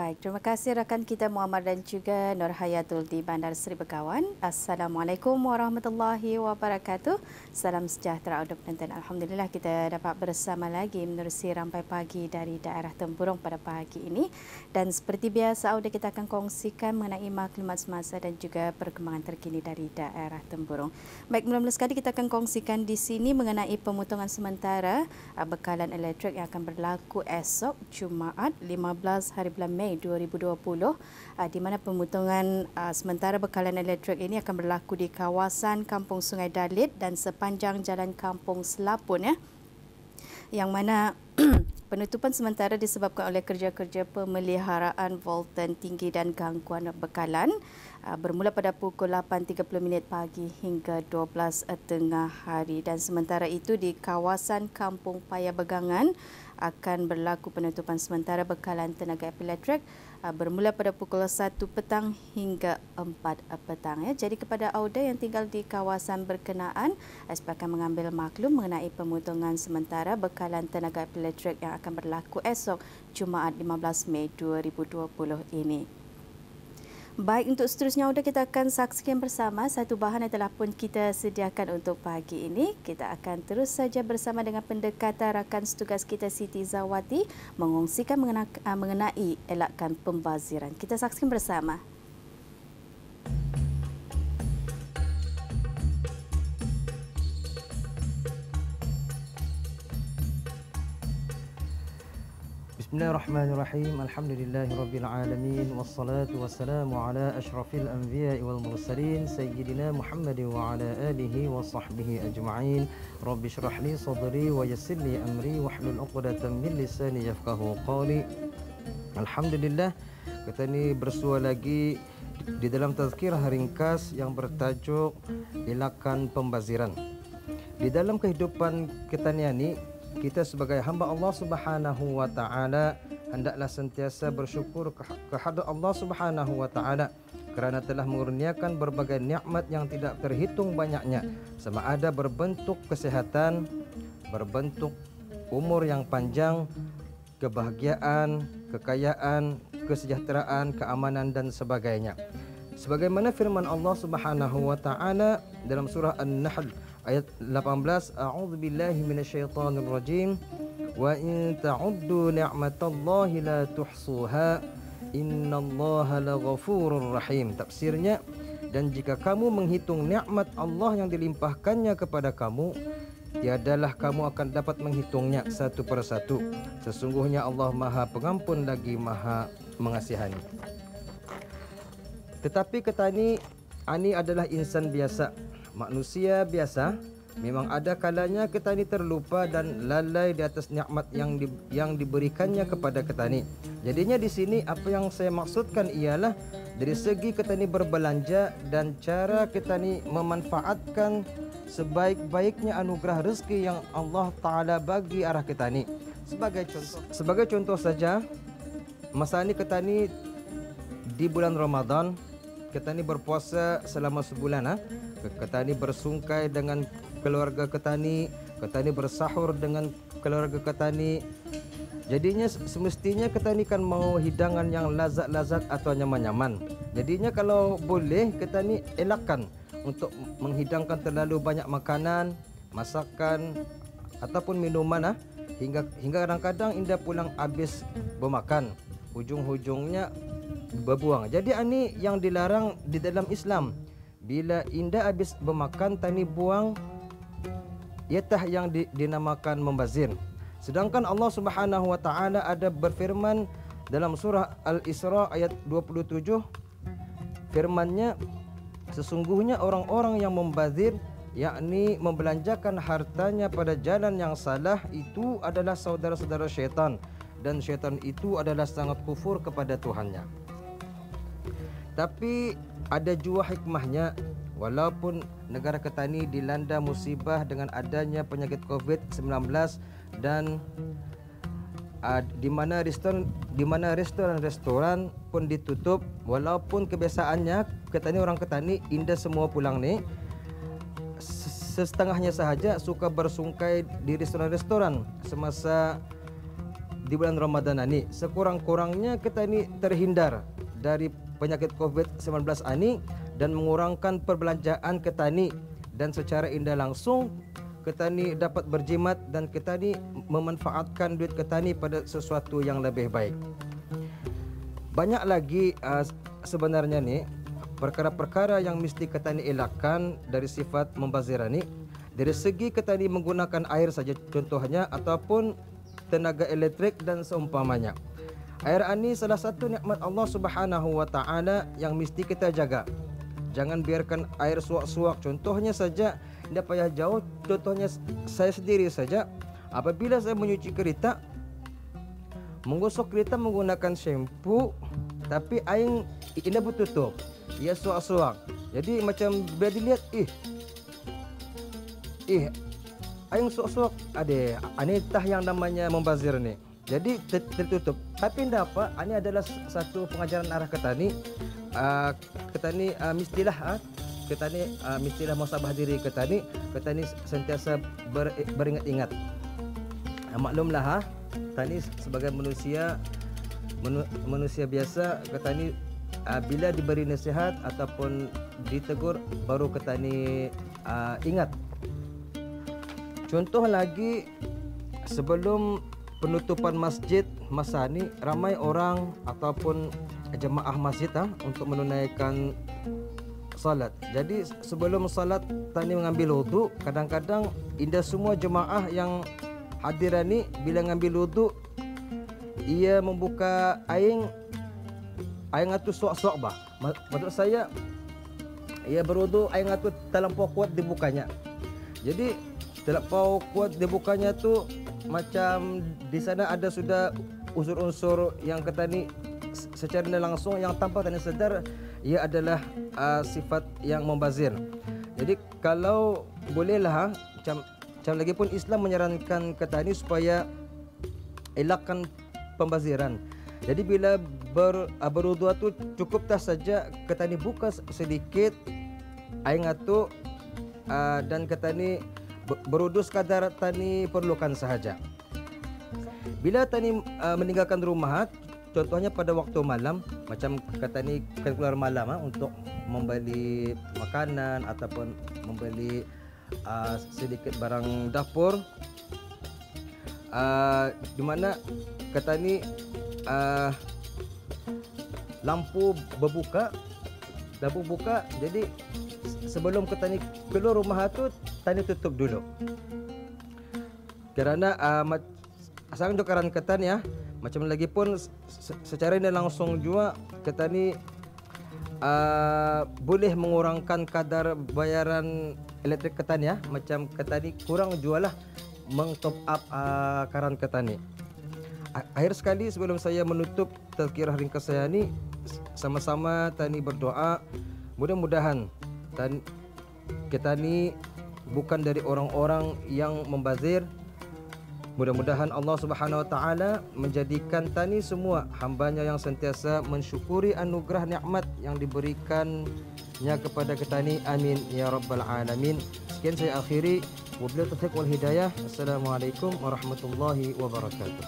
Baik, terima kasih rakan kita Muhammad dan juga Nur Hayatul di Bandar Seri Begawan. Assalamualaikum warahmatullahi wabarakatuh. Salam sejahtera untuk penonton. Alhamdulillah kita dapat bersama lagi menerusi rampai pagi dari daerah Tempurung pada pagi ini. Dan seperti biasa, audio kita akan kongsikan mengenai maklumat semasa dan juga perkembangan terkini dari daerah Tempurung. Baik, mula-mula sekali kita akan kongsikan di sini mengenai pemotongan sementara bekalan elektrik yang akan berlaku esok Jumaat 15 hari bulan Mei 2020, di mana pemotongan sementara bekalan elektrik ini akan berlaku di kawasan Kampung Sungai Dalit dan sepanjang Jalan Kampung Selapun, yang mana penutupan sementara disebabkan oleh kerja-kerja pemeliharaan voltan tinggi dan gangguan bekalan bermula pada pukul 8.30 pagi hingga 12 hari, dan sementara itu di kawasan Kampung Paya Begangan akan berlaku penutupan sementara bekalan tenaga elektrik bermula pada pukul 1 petang hingga 4 petang. Jadi kepada auda yang tinggal di kawasan berkenaan, sepakat mengambil maklum mengenai pemotongan sementara bekalan tenaga elektrik yang akan berlaku esok Jumaat 15 Mei 2020 ini. Baik, untuk seterusnya auda kita akan saksikan bersama satu bahan yang telah pun kita sediakan untuk pagi ini. Kita akan terus saja bersama dengan pendekatan rakan setugas kita Siti Zawati mengongsikan mengenai elakkan pembaziran. Kita saksikan bersama. Bismillahirrahmanirrahim. Alhamdulillahirabbil alamin wassalatu wassalamu ala asyrafil anbiya'i wal mursalin sayyidina Muhammadin wa ala alihi wa sahbihi ajma'in. Rabbi shrah li sadri wa yassir li amri wahlul 'uqdatam min lisani yafqahu qawli. Alhamdulillah, kita ni bersua lagi di dalam tazkirah ringkas yang bertajuk Elakkan Pembaziran. Di dalam kehidupan kita ni, kita sebagai hamba Allah Subhanahu wa taala hendaklah sentiasa bersyukur kehadrat Allah Subhanahu wa taala kerana telah mengurniakan berbagai nikmat yang tidak terhitung banyaknya, sama ada berbentuk kesihatan, berbentuk umur yang panjang, kebahagiaan, kekayaan, kesejahteraan, keamanan dan sebagainya. Sebagaimana firman Allah Subhanahu wa taala dalam surah An-Nahl ayat 18, a'udzubillahi minasyaitonir rajim, wa in ta'uddu ni'matallahi la tuhsuha innallaha laghafurur rahim. Tafsirnya, dan jika kamu menghitung nikmat Allah yang dilimpahkannya kepada kamu, tiadalah kamu akan dapat menghitungnya satu persatu. Sesungguhnya Allah Maha Pengampun lagi Maha Mengasihani. Tetapi kita ni adalah insan biasa, manusia biasa. Memang ada kalanya kita ni terlupa dan lalai di atas nikmat yang diberikannya kepada kita ni. Jadinya di sini apa yang saya maksudkan ialah dari segi kita ni berbelanja dan cara kita ni memanfaatkan sebaik-baiknya anugerah rezeki yang Allah Taala bagi arah kita ni. Sebagai contoh saja, masa ni kita ni di bulan Ramadan, kita ni berpuasa selama sebulan. Kita ni bersungkai dengan keluarga kita ni bersahur dengan keluarga kita ni. Jadinya semestinya kita ni kan mau hidangan yang lazat-lazat atau nyaman-nyaman. Jadinya kalau boleh kita ni elakkan untuk menghidangkan terlalu banyak makanan, masakan ataupun minuman hingga kadang-kadang indah pulang habis bermakan, ujung-ujungnya berbuang. Jadi ini yang dilarang di dalam Islam. Bila indah habis bermakan tani buang, iatah yang dinamakan membazir. Sedangkan Allah Subhanahu wa taala ada berfirman dalam surah Al-Isra ayat 27, firman-Nya, sesungguhnya orang-orang yang membazir, yakni membelanjakan hartanya pada jalan yang salah, itu adalah saudara-saudara syaitan, dan syaitan itu adalah sangat kufur kepada Tuhannya. Tapi ada jua hikmahnya. Walaupun negara kita ni dilanda musibah dengan adanya penyakit COVID-19 dan di mana restoran-restoran pun ditutup, walaupun kebiasaannya orang kita ni indah semua pulang ni, setengahnya sahaja suka bersungkai di restoran-restoran semasa di bulan Ramadan ini sekurang-kurangnya kita ini terhindar dari penyakit COVID-19 ini dan mengurangkan perbelanjaan kita ini, dan secara indah langsung kita ni dapat berjimat dan kita ni memanfaatkan duit kita ni pada sesuatu yang lebih baik. Banyak lagi sebenarnya ni perkara-perkara yang mesti kita ni elakkan dari sifat membazir ni. Dari segi kita ni menggunakan air saja contohnya, ataupun tenaga elektrik dan seumpamanya. Air ini salah satu nikmat Allah Subhanahu wa taala yang mesti kita jaga. Jangan biarkan air suak-suak. Contohnya saja, tidak payah jauh, contohnya saya sendiri saja. Apabila saya menyuci kereta, menggosok kereta menggunakan shampoo, tapi air ini bertutup, ia suak-suak. Jadi macam bila dilihat, air suak-suak, ini tah yang namanya membazir ni. Jadi tertutup. Tapi tidak apa, ini adalah satu pengajaran arah ketani. Ketani mestilah mestilah muhasabah diri ketani sentiasa beringat-ingat. Maklumlah tani sebagai manusia biasa, ketani bila diberi nasihat ataupun ditegur baru ketani ingat. Contoh lagi, sebelum penutupan masjid masa ni ramai orang ataupun jemaah masjid untuk menunaikan salat. Jadi sebelum salat tani mengambil wudu, kadang-kadang indah semua jemaah yang hadir ni bila mengambil wudu ia membuka air ngatu suak-suak bah. Maksud saya ia berwudu air ngatu terlampau kuat dibukanya. Jadi terlampau kuat dibukanya tu macam di sana ada sudah unsur-unsur yang kata ni secara langsung yang tanpa tani sedar ia adalah sifat yang membazir. Jadi kalau bolehlah macam lagi pun Islam menyarankan kata ni supaya elakkan pembaziran. Jadi bila berwudu tu cukup tak saja kata ni buka sedikit air ngatu dan kata ni berwudu sekadar tani perlukan sahaja. Bila tani meninggalkan rumah, contohnya pada waktu malam, macam kata ni kan keluar malam untuk membeli makanan ataupun membeli sedikit barang dapur, di mana kata ni lampu buka, jadi sebelum kita ni keluar rumah tu tani tutup dulu. Kerana asal jokaran ketan ya, macam lagi pun secara ini langsung juga kita ni boleh mengurangkan kadar bayaran elektrik ketan ya. Macam kita ni kurang jualah meng-top up karan ketan ni. Akhir sekali sebelum saya menutup tazkirah ringkas saya ni, sama-sama tani berdoa mudah-mudahan kita ni bukan dari orang-orang yang membazir. Mudah-mudahan Allah Subhanahu wa taala menjadikan tani semua hambanya yang sentiasa mensyukuri anugerah nikmat yang diberikannya kepada kita ni. Amin ya rabbal alamin. Sekian saya akhiri. Wabillahi taufiq wal hidayah. Assalamualaikum warahmatullahi wabarakatuh.